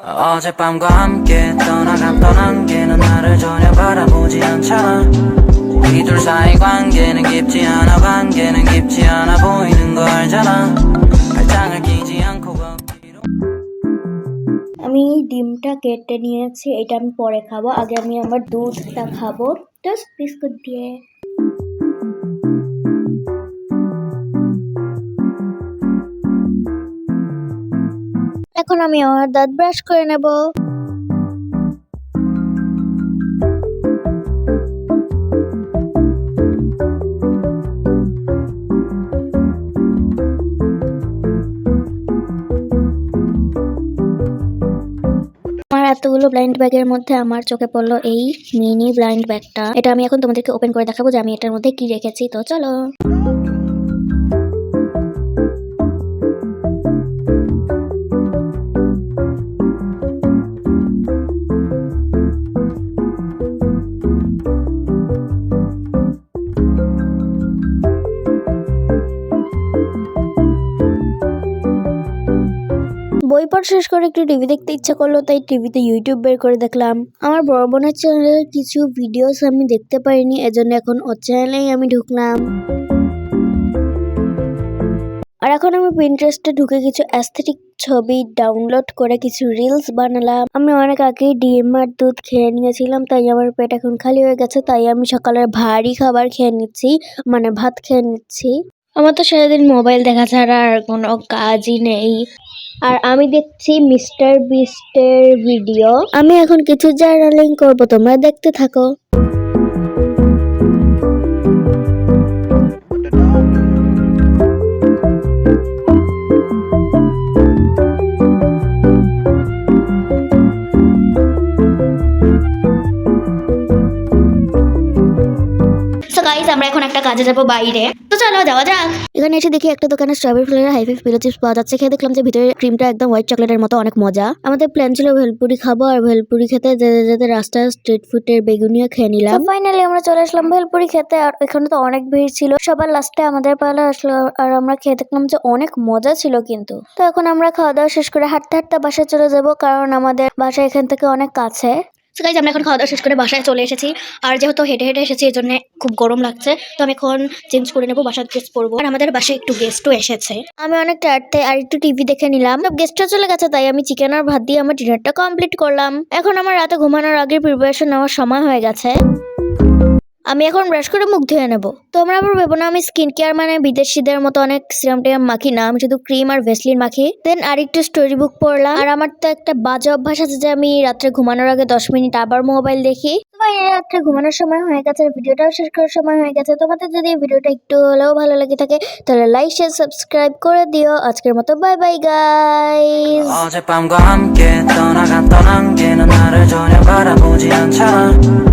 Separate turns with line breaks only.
어젯밤과 함께 떠난 게는 나를 전혀 바라보지 않잖아. 우리 둘 사이 관계는 깊지 않아 보이는 거 알잖아. 발장을 끼지 않고 걷기로
আমি ডিমটা কেটে নিয়েছি, এটা আমি পরে খাবো। আগে আমি আমার দুধটা খাবো জাস্ট বিস্কুট দিয়ে। এখন আমি আমার দাঁত ব্রাশ করে নেব। আমার এতগুলো ব্লাইন্ড ব্যাগের মধ্যে আমার চোখে পড়লো এই মিনি ব্লাইন্ড ব্যাগটা। এটা আমি এখন তোমাদেরকে ওপেন করে দেখাবো যে আমি এটার মধ্যে কি রেখেছি। তো চলো। বই পড়া শেষ করে একটু টিভি দেখতে ইচ্ছা করলো, তাই টিভিতে ইউটিউব বের করে দেখলাম। আমার বড় বোনের চ্যানেলের কিছু ভিডিওস আমি দেখতে পারিনি, এজন্য এখন ওর চ্যানেলেই আমি ঢুকলাম। আর এখন আমি পিন্টারেস্টে ঢুকে কিছু অ্যাস্থেটিক ছবি ডাউনলোড করে কিছু রিলস বানালাম। আমি অনেক আগেই ডিম আর দুধ খেয়ে নিয়েছিলাম, তাই আমার পেট এখন খালি হয়ে গেছে। তাই আমি সকালের ভারী খাবার খেয়ে নিচ্ছি, মানে ভাত খেয়ে নিচ্ছি। আমার তো সারাদিন মোবাইল দেখা ছাড়া আর কোনো কাজই নেই। আর আমি দেখছি মিস্টার বিস্টের ভিডিও। আমি এখন কিছু জার্নালিং করব, তোমরা দেখতে থাকো। গাইস আমরা এখন একটা কাজে যাবো বাইরে, তো চলো যাওয়া যাক। এখানে এসে দেখি একটা দোকানে স্ট্রবেরি ফ্লেভারের হাই ফাই পিলো চিপস পাওয়া যাচ্ছে। খেয়ে দেখলাম যে ভিতরে ক্রিমটা একদম হোয়াইট চকলেটের মতো, অনেক মজা। আমাদের প্ল্যান ছিল ভেলপুরি খাবো, আর ভেলপুরি খেতে যেতে যেতে রাস্তায় স্ট্রিট ফুডের বেগুনিয়া খেয়ে নিলাম। ফাইনালি আমরা চলে আসলাম ভেলপুরি খেতে, আর এখানে তো অনেক ভিড় ছিল। সবার লাস্টে আমাদের পালা আসলো, আর আমরা খেয়ে দেখলাম যে অনেক মজা ছিল কিন্তু। তো এখন আমরা খাওয়া দাওয়া শেষ করে হাঁটতে হাঁটতে বাসায় চলে যাব, কারণ আমাদের বাসা এখান থেকে অনেক কাছে। সো গাইস আমরা এখন খাওয়া দাওয়া শেষ করে বাসায় চলে এসেছি। আর যেহেতু হেঁটে হেঁটে এসেছি, এই জন্য খুব গরম লাগছে। তো আমি এখন চেঞ্জ করে নেবো, বাসার ড্রেস পরবো। আর আমাদের বাসায় একটু গেস্টও এসেছে। আমি অনেক টায়ার্ড, আর একটু টিভি দেখে নিলাম। সব গেস্টরা চলে গেছে, তাই আমি চিকেন আর ভাত দিয়ে আমার ডিনারটা কমপ্লিট করলাম। এখন আমার রাতে ঘুমানোর আগে প্রিপারেশন নেওয়ার সময় হয়ে গেছে। আমি এখন ব্রাশ করে মুখ ধুয়ে নেবো। তোমরা আবার ভেবো না আমি স্কিন কেয়ার মানে বিদেশিদের মতো অনেক সিরাম টিরাম মাখি না, আমি শুধু ক্রিম আর ভেসলিন মাখি। দেন আর একটু স্টোরি বুক পড়লাম। আর আমার তো একটা বাজে অভ্যাস আছে যে আমি রাত্রে ঘুমানোর আগে 10 মিনিট আবার মোবাইল দেখি। রাত্রে ঘুমানোর সময় হয়ে গেছে, ভিডিওটাও শেষ করার সময় হয়ে গেছে। তোমাদের যদি ভিডিওটা একটু হলেও ভালো লেগে থাকে তাহলে লাইক শেয়ার সাবস্ক্রাইব করে দিও। আজকের মতো বাই বাই গাইস।
어젯밤과 함께 떠난 게는 나를 전혀 바라보지 않잖아.